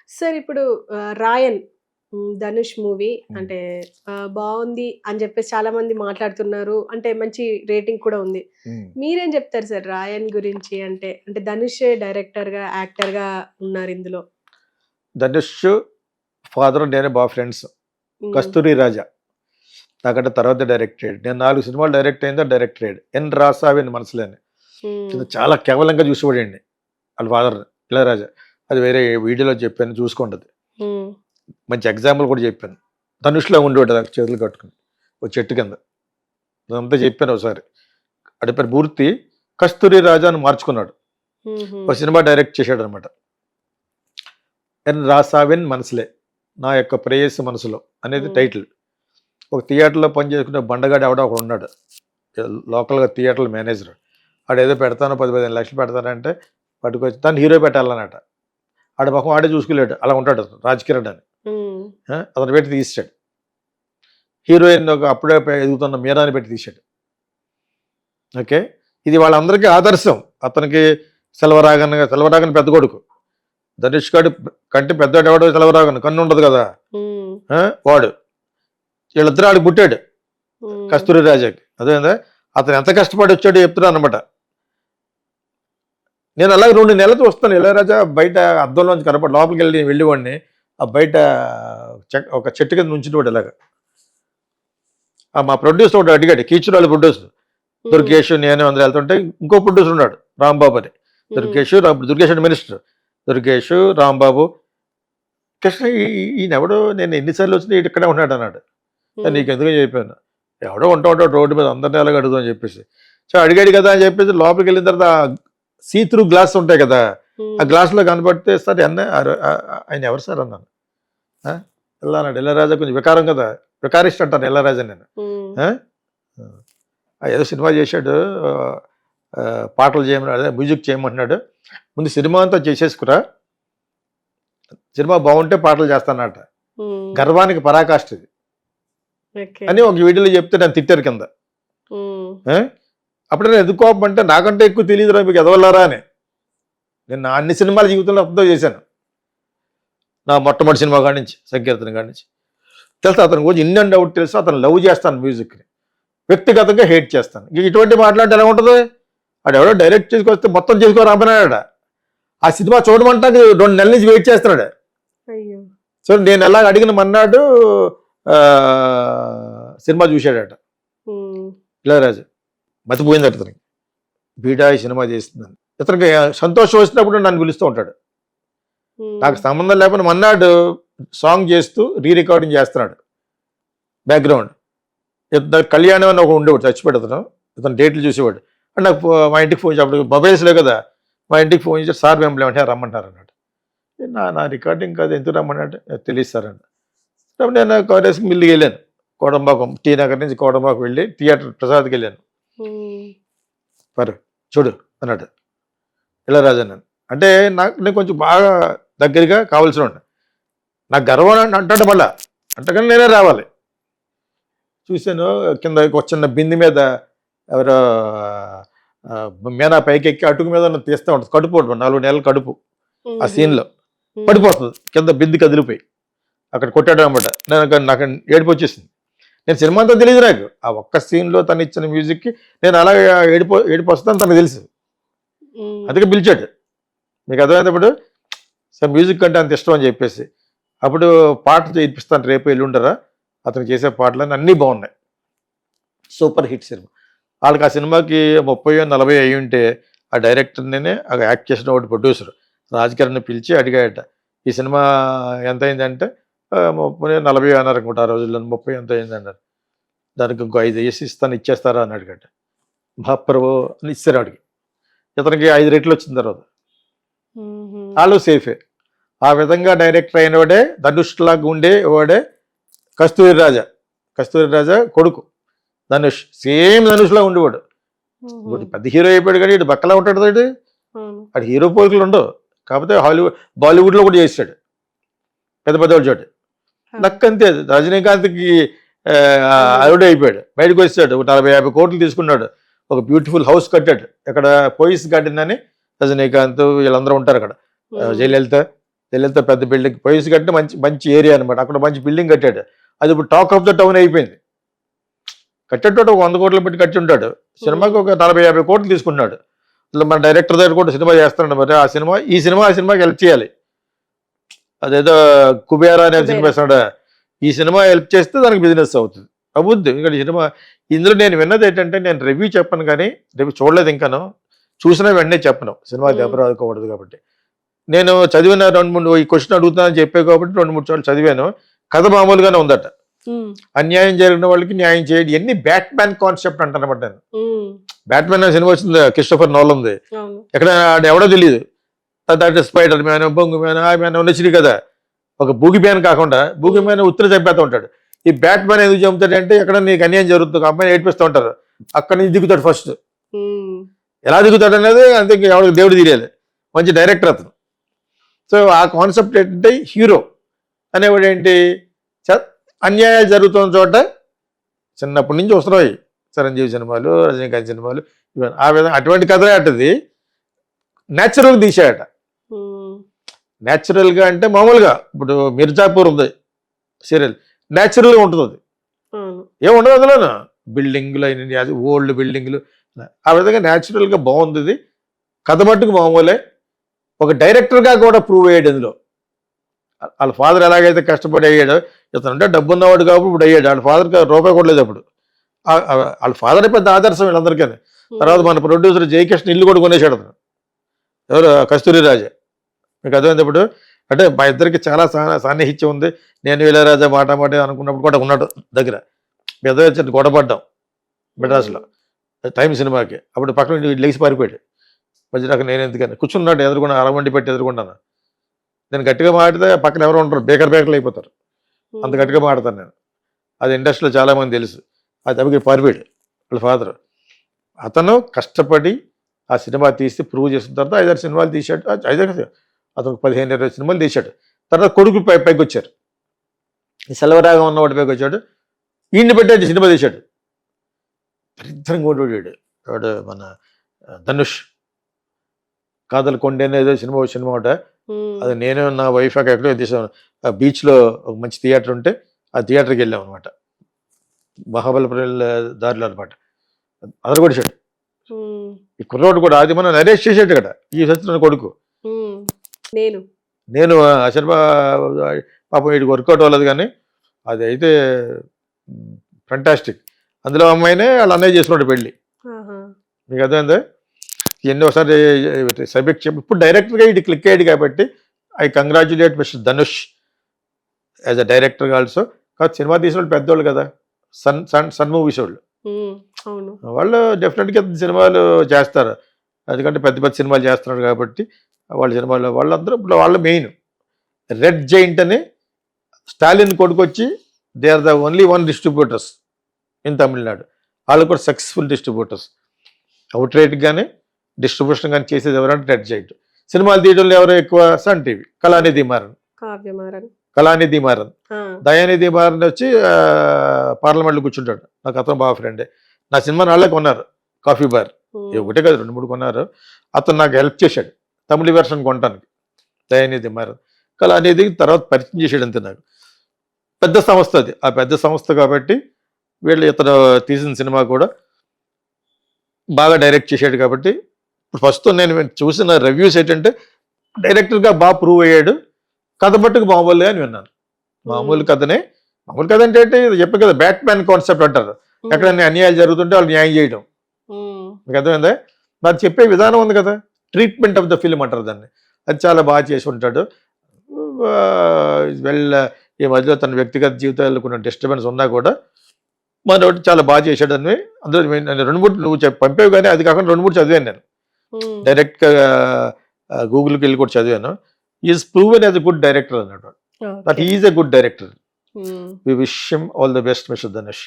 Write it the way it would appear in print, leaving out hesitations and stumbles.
Sir ఇప్పుడు 'రాయన్' Dhanush movie హ్మ్. అంటే బావుంది అని జెప్పేసి చాలా మంది మాట్లాడుతున్నారు. అంటే మంచి రేటింగ్ కూడా ఉంది. హ్మ్. మీరేం జెప్తారు సార్ 'రాయన్' గురించి? అంటే ధనుషే డైరెక్టర్‌గా, యాక్టర్‌గా ఉన్నారిందులో. 'ధనుష్' ఫాదర్ నేనే బాగా ఫ్రెండ్స్. హ్మ్. 'కస్తూరి రాజా' నాకంటే తర్వాత డైరెక్ట్ అయ్యాడు. నేను 4 సినిమాలు డైరెక్ట్ అయిందో డైరెక్టర్ అయ్యాడు. 'ఎన్ రాసావిన్ మనసులోని' హ్మ్. కింద చాలా కేవలంగా చూసేవాడండి వాళ్ళ ఫాదర్‌ని 'ఇళయరాజా'. అది వేరే వీడియోలో చెప్పాను చూసుకోండి అది. హ్మ్. మంచి ఎగ్జాంపుల్ కూడా చెప్పాను. 'ధనుష్‌లో' ఉండేవాడు అలా చేతులు కట్టుకొని ఓ చెట్టు కింద. అదంతా చెప్పాను ఒకసారి. ఆడి పేరు మూర్తి 'కస్తూరి రాజా' అని మార్చుకున్నాడు. హుహు. ఒక సినిమా డైరెక్ట్ చేశాడనమాట. 'ఎన్ రాసావిన్ మనసులే' నా యొక్క ప్రేయసి మనసులో అనేది హ్మ్. టైటిల్. ఒక థియేటర్‌లో పనిచేసుకునే బండగాడు ఎవడో ఒకడున్నాడు. లోకల్‌గా థియేటర్‌ల మేనేజర్. ఆడేదో పెడతాను 10, 15 లక్షలు పెడతానంటే పట్టుకొచ్చి తను హీరో పెట్టాలన్నట. ఆడి మొఖం ఆడే చూసుకోలేడు. అలా ఉంటాడు అతను 'రాజ్ కిరణ్' అని. హ్మ్. అతను పెట్టి తీసేసాడు. హీరోయిన్ ఒక అప్పుడే ఎదుగుతున్న మీరాని పెట్టి తీశాడు. ఓకే. ఇది వాళ్ళందరికీ ఆదర్శం. అతనికి సెల్వరాగన్ పెద్ద కొడుకు. ధనుష్ గాడు కంటే పెద్దోడు ఎవడో సెల్వరాగన్ కన్ను ఉండదు కదా! హ్మ్. వాడు. వీళ్ళిద్దరూ ఆడికి పుట్టాడు. హ్మ్. కస్తూరి రాజాకి. అర్థమైందా? అతను ఎంత కష్టపడి వచ్చాడో చెప్తున్నా అనమాట. నేను అలాగే 2 నెలలు చూస్తాను. ఇళయరాజా బయట అద్దంలోంచి కనపడి లోపలికెళ్ళి వెళ్ళేవాడిని. ఆ బయట ఒక చెట్టు కింద నుంచునేవాడు ఇలాగ. మా ప్రొడ్యూసర్ ఒకడు అడిగాడు. కీచురాలు ప్రొడ్యూసర్. హ్మ్. దుర్గేష్ నేను అందరూ వెళ్తుంటే ఇంకో ప్రొడ్యూసర్ ఉన్నాడు. రాంబాబు అని. హ్మ్. దుర్గేష్ అంటే మినిస్టర్. దుర్గేష్, రాంబాబు, కృష్ణ ఈయనెవడో నేను ఎన్నిసార్లు వచ్చినా ఈడు ఇక్కడే ఉన్నాడు అన్నాడు. హ్మ్. నీకెందుకో చెప్పాను. ఎవడో ఉంటాడు రోడ్డు మీద అందరిని ఎలాగ అడుగుదాం చెప్పేసి. సో అడిగాడు కదా అని చెప్పేసి లోపలికి వెళ్ళిన తర్వాత సీ త్రూ గ్లాస్ ఉంటాయి కదా! ఆ హ్మ్. గ్లాస్‌లో కనపడితే సార్ ఆయన ఎవరు సార్ అన్నాను. ఆ! ఇలా అన్నాడు. ఇళయరాజా కొంచెం వికారం కదా! వికారిస్ట్ అంటాను ఇళయరాజా నేను. హ్మ్. ఆ! ఏదో సినిమా చేశాడు. పాటలు చేయమని అదే మ్యూజిక్ చేయమంటున్నాడు. ముందు సినిమా అంతా చేసేసుకురా. సినిమా బాగుంటే పాటలు చేస్తానట. హ్మ్. గర్వానికి పరాకాష్ట ఇది. ఓకే. అని ఒక వీడియోలో చెప్తే నన్ను తిట్టారు కింద. హ్మ్. ఆ! అప్పుడు నేను ఎందుకు కోపం అంటే నాకంటే ఎక్కువ తెలియదురా మీకు ఎదవల్లారా అని. నేను నా అన్ని సినిమాల జీవితంలో అర్థం చేశాను. నా మొట్టమొదటి సినిమా కాడి నుంచి, సంకీర్తన కాడి నుంచి. తెలుసా అతని గురించి ఇన్ అండ్ అవుట్ తెలుసు. అతను లవ్ చేస్తాను మ్యూజిక్‌ని. వ్యక్తిగతంగా హేట్ చేస్తాను. ఇటువంటి మాట్లాడితే ఎలా ఉంటది? ఆడెవడో డైరెక్ట్ చేసుకొస్తే మొత్తం చేసుకో రమ్మన్నాడు. ఆ సినిమా చూడమంటానికి 2 నెలల నుంచి వెయిట్ చేస్తున్నాడు. అయ్యో! సో నేను ఎలాగ అడిగిన మన్నాడు సినిమా చూశాడట హ్మ్. ఇళయరాజా. మతిపోయిందట అతనికి. బీడాయి సినిమా చేస్తుందని. ఇతనికి సంతోషం వచ్చినప్పుడు నన్ను పిలుస్తూ ఉంటాడు. హ్మ్. నాకు సంబంధం లేకుండా మన్నాడు సాంగ్ చేస్తూ రికార్డింగ్ చేస్తున్నాడు బ్యాక్గ్రౌండ్. ఇద్దరు కళ్యాణం అని ఒక ఉండేవాడు చచ్చిపోయాడు అతను. ఇతను డేట్లు చూసేవాడు. అంటే నాకు మా ఇంటికి ఫోన్ చేసి అప్పుడు మొబైల్స్ లేవు కదా! మా ఇంటికి ఫోన్ చేసి సార్ మిమ్మల్ని ఏమంటే రమ్మంటారు అన్నాడు. నా నా రికార్డింగ్ కాదు ఎందుకు రమ్మన్నాడు తెలియదు సార్ అన్న. అప్పుడు నేను కాలేజ్కి మిల్లికి వెళ్ళాను. కోడంబాకం టీ నగర్ నుంచి కోడంబాకం వెళ్ళి థియేటర్ ప్రసాద్కి వెళ్ళాను. హ్మ్. పరు చూడు అన్నాడు ఇళయరాజా నన్ను. అంటే నాకు నేను కొంచెం బాగా దగ్గరగా కావాల్సిన వాడిని. నాకు గర్వం అని అంటాడు మళ్ళా. అంతకని నేనే రావాలి. చూశాను కింద ఒక చిన్న బింది మీద ఎవరో మీనా పైకెక్కి అటుకు మీద తీస్తూ ఉంటుంది. కడుపు ఉంటుంది 4 నెలల కడుపు. ఆ హుహు. సీన్‌లో హ్మ్. పడిపోతుంది. కింద బింది కదిలిపోయి. అక్కడ కొట్టాడు అనమాట. నాకు ఏడుపు వచ్చేసింది. నేను సినిమా అంతా తెలీదు నాకు. ఆ ఒక్క సీన్‌లో తను ఇచ్చిన మ్యూజిక్‌కి నేను అలాగే ఏడుపు వస్తుందని తనకు తెలుసు. హ్మ్. అందుకే పిలిచాడు. మీకు అర్థమైనప్పుడు సార్ మ్యూజిక్ అంటే అంత ఇష్టం అని చెప్పేసి. అప్పుడు పాట చేయిపిస్తాను రేపు ఎల్లుండరా. అతను చేసే పాటలన్నీ అన్నీ బాగున్నాయి. Super hit cinema. వాళ్ళకి ఆ సినిమాకి 30, 40 అయ్యుంటే ఆ డైరెక్టర్‌నే యాక్ట్ చేసిన ఒకటి ప్రొడ్యూసర్. రాజ్ కిరణ్‌ని పిలిచి అడిగాడట. ఈ సినిమా ఎంతయిందంటే 30, 40 అన్నారనుకుంటా ఆ రోజుల్లో. 30 ఎంతో అయిందన్నారు. దానికి ఇంకో 5 ఏసి ఇస్తాను ఇచ్చేస్తారా అని అడిగాడట. మహాప్రభు అని ఇచ్చారు వాడికి. ఇతనికి 5 రెట్లు వచ్చిన తర్వాత. హుహు. ఆళ్ళు సేఫే. ఆ విధంగా డైరెక్టర్ అయినవాడే ధనుష్‌లాగా ఉండేవాడే కస్తూరి రాజా. కస్తూరి రాజా కొడుకు ధనుష్. సేమ్ ధనుష్‌లా ఉండేవాడు. హుహు. ఇప్పుడు పెద్ద హీరో అయిపోయాడు కానీ ఈడు బక్కలా ఉంటాడు ఈడు. అవును. ఆడు హీరో పోలికలు ఉండవు. కాకపోతే బాలీవుడ్‌లో కూడా చేసాడు. పెద్ద పెద్దోళ్ళ చోట. ఆ! లక్ అంతే. రజనీకాంత్‌కి అదే. అల్లుడే అయిపోయాడు. బయటకు వచ్చాడు. ఒక 40, 50 కోట్లు తీసుకున్నాడు. ఒక బ్యూటిఫుల్ హౌస్ కట్టాడు. ఇక్కడ పోయిస్ గార్డెన్ అని రజనీకాంత్ వీళ్ళందరూ ఉంటారు అక్కడ. హ్మ్. జయలలిత జయలలిత పెద్ద బిల్డింగ్ పోయిస్ కట్టిన మంచి మంచి ఏరియా అనమాట. అక్కడ మంచి బిల్డింగ్ కట్టాడు. అది ఇప్పుడు టాక్ ఆఫ్ ద టౌన్ అయిపోయింది. కట్టేటోడు ఒక 100 కోట్లు పెట్టి కట్టి ఉంటాడు. సినిమాకి ఒక 40-50 కోట్లు తీసుకున్నాడు. అసలు మన డైరెక్టర్ దగ్గర కూడా సినిమా చేస్తున్నాడు. మరి ఆ సినిమాకి హెల్ప్ చేయాలి. అదేదో కుబేరా అనే సినిమా వేస్తున్నాడు. ఈ సినిమా హెల్ప్ చేస్తే దానికి బిజినెస్ అవుతుంది. అవుద్ది. ఇక్కడ సినిమా ఇందులో నేను విన్నది ఏంటంటే, నేను రివ్యూ చెప్పను కానీ, రివ్యూ చూడలేదు ఇంకాను, చూసినా వెంటనే చెప్పను, సినిమా దెబ్బ రాదుకోకూడదు కాబట్టి. నేను చదివిన 2-3 ఈ క్వశ్చన్ అడుగుతానని చెప్పే కాబట్టి 2-3 సార్లు చదివాను. కథ మామూలుగానే ఉందట. అన్యాయం జరిగిన వాళ్ళకి న్యాయం చేయడం, ఎన్ని బ్యాట్మ్యాన్ కాన్సెప్ట్ అంటానమాట నేను. బ్యాట్మ్యాన్ అనే సినిమా వచ్చింది, క్రిస్టోఫర్ నోలన్ ఉంది. ఎక్కడ ఎవడో తెలియదు. దట్ స్పైడర్ మ్యాన్, బొంగు మ్యాన్, ఆ మ్యాన్ నచ్చినాయి కదా. ఒక బూగి మ్యాన్ కాకుండా బూగి మ్యాన్ ఉత్తర చంపేస్తూ ఉంటాడు. ఈ బ్యాట్మ్యాన్ ఎందుకు చంపుతాడంటే, ఎక్కడ నీకు అన్యాయం జరుగుతుంది, ఒక అమ్మాయిని ఏడిపిస్తూ ఉంటారు, అక్కడి నుంచి దిగుతాడు ఫస్ట్. ఎలా దిగుతాడు అనేది అంతే, ఎవరికి దేవుడు తీరేది. మంచి డైరెక్టర్ అతను. సో ఆ కాన్సెప్ట్ ఏంటంటే, హీరో అనేవాడు ఏంటి, అన్యాయాలు జరుగుతున్న చోట చిన్నప్పటి నుంచి వస్తున్నాయి చిరంజీవి సినిమాలు, రజనీకాంత్ సినిమాలు, ఇవన్నీ ఆ విధంగా అటువంటి కథలే అట్టది న్యాచురల్గా తీసాడట. న్యాచురల్గా అంటే మామూలుగా ఇప్పుడు మిర్జాపూర్ ఉంది సీరియల్, న్యాచురల్గా ఉంటుంది. అది ఏముండదు అందులోనూ, బిల్డింగ్లు అయిన ఓల్డ్ బిల్డింగ్లు, ఆ విధంగా న్యాచురల్గా బాగుంది. ఇది కథ మట్టుకు మామూలే. ఒక డైరెక్టర్గా కూడా ప్రూవ్ అయ్యాడు ఇందులో. వాళ్ళ ఫాదర్ ఎలాగైతే కష్టపడి అయ్యాడో, ఇతను అంటే డబ్బు ఉన్నవాడు కాబట్టి ఇప్పుడు అయ్యాడు. వాళ్ళ ఫాదర్కి రూపాయి కూడా లేదు అప్పుడు. వాళ్ళ ఫాదర్ పెద్ద ఆదర్శం వీళ్ళందరికీ. తర్వాత మన ప్రొడ్యూసర్ జయకృష్ణ ఇల్లు కూడా కొనేసాడు అతను. ఎవరు, కస్తూరి రాజా. మీకు అర్థమైంది ఇప్పుడు. అంటే మా ఇద్దరికి చాలా సాన్నిహిత్యం ఉంది. నేను ఇళయరాజా మాట అనుకున్నప్పుడు కూడా ఉన్నాడు దగ్గర. మీ ఇద్దరు వచ్చి గొడవపడ్డాం మెడ్రాస్లో టైం సినిమాకి. అప్పుడు పక్కన లెగిసి పారిపోయాడు. మధ్య నేను ఎందుకని కూర్చున్నాడు, ఎదురుకుండా అరవండి పెట్టి ఎదురుకున్నాను. నేను గట్టిగా మాట్లాడితే పక్కన ఎవరు ఉంటారు, బేకర్లు అయిపోతారు. అంత గట్టిగా మాడతాను నేను. అది ఇండస్ట్రీలో చాలామంది తెలుసు. అది తప్పకి పారిపోయాడు వాళ్ళ ఫాదర్. అతను కష్టపడి ఆ సినిమా తీసి ప్రూవ్ చేసిన తర్వాత 5-6 సినిమాలు తీశాడు. 5 అతను 15-20 సినిమాలు తీశాడు. తర్వాత కొడుకు పైకి వచ్చారు. సెలవరాగా ఉన్నవాడి పైకి వచ్చాడు. ఈయన్ని పెట్టి సినిమా తీశాడు. దరిద్రంగా ఓడిపోయాడు. వాడు మన ధనుష్ కాదలు కొండ అనేది సినిమా ఒకట. అది నేను నా వైఫ్ ఎక్కడో తీసాను. ఆ బీచ్లో ఒక మంచి థియేటర్ ఉంటే ఆ థియేటర్కి వెళ్ళాం అనమాట. మహాబలిపురం దారిలో అనమాట. అతను కూడా చేశాడు. ఈ కుర్రోడు కూడా అది మనం అరెస్ట్ చేసాడు ఇక్కడ. ఈ సత్యనారాయణ కొడుకు. నేను ఆ సినిమా పాపం వీడికి వర్కౌట్ అవ్వలేదు కానీ అది అయితే ఫంటాస్టిక్. అందులో అమ్మాయినే వాళ్ళ అన్నయ్య చేసుకున్నాడు పెళ్ళి. మీకు అర్థమైందా? ఎన్నోసారి సబ్జెక్ట్ చెప్పి ఇప్పుడు డైరెక్టర్గా ఇది క్లిక్ అయ్యాడు కాబట్టి I congratulate mister Dhanush as a director also. కాదు సినిమా తీసిన వాళ్ళు పెద్దోళ్ళు కదా, సన్ మూవీస్ వాళ్ళు డెఫినెట్గా సినిమాలు చేస్తారు. ఎందుకంటే పెద్ద పెద్ద సినిమాలు చేస్తున్నారు కాబట్టి వాళ్ళ సినిమాలు వాళ్ళందరూ ఇప్పుడు వాళ్ళు మెయిన్. రెడ్ జైంట్ అని స్టాలిన్ కొడుకు వచ్చి they are the only one distributors in Tamil Nadu. వాళ్ళు కూడా సక్సెస్ఫుల్ డిస్ట్రిబ్యూటర్స్. అవుట్ రేట్ కానీ డిస్ట్రిబ్యూషన్ కానీ చేసేది ఎవరంటే రెడ్ జైంట్. సినిమాలు తీయడంలో ఎవరు ఎక్కువ, సన్ టీవీ, కళానిధి మారన్. దయానిధి మారన్ వచ్చి పార్లమెంట్లో కూర్చుంటాడు. నాకు అతను బాగా ఫ్రెండే. నా సినిమా నాళ్ళే కొన్నారు, కాఫీ బార్. ఒకటే కదా 2-3 కొన్నారు. అతను నాకు హెల్ప్ చేశాడు తమిళ వెర్షన్ కొనడానికి. దయానిధి మారన్ కళానిధి తర్వాత పరిచయం చేశాడు అంతే నాకు. పెద్ద సంస్థ అది. ఆ పెద్ద సంస్థ కాబట్టి వీళ్ళు ఇతను తీసిన సినిమా కూడా బాగా డైరెక్ట్ చేశాడు కాబట్టి ఇప్పుడు ఫస్ట్ నేను చూసిన రివ్యూస్ ఏంటంటే డైరెక్టర్గా బాగా ప్రూవ్ అయ్యాడు. కథ మట్టుకు మామూలే అని విన్నాను. మామూలు కథనే. మామూలు కథ అంటే చెప్పే కదా, బ్యాట్మ్యాన్ కాన్సెప్ట్ అంటారు. ఎక్కడైనా అన్యాయాలు జరుగుతుంటే వాళ్ళు న్యాయం చేయడం. మీకు అర్థమైందా? మరి చెప్పే విధానం ఉంది కదా, ట్రీట్మెంట్ ఆఫ్ ద ఫిల్మ్ అంటారు దాన్ని. అది చాలా బాగా చేసి ఉంటాడు. ఈ మధ్యలో తన వ్యక్తిగత జీవితాల్లో కొన్ని డిస్టర్బెన్స్ ఉన్నా కూడా మనోటి చాలా బాగా చేశాడని అందులో 2-3 నువ్వు పంపేవి కానీ అది కాకుండా 2-3 చదివాను నేను. డైరెక్ట్గా గూగుల్కి వెళ్ళి కూడా చదివాను. Is proven as a good director అన్నాడు. But he is a good director. We wish him all the best mister Dhanush.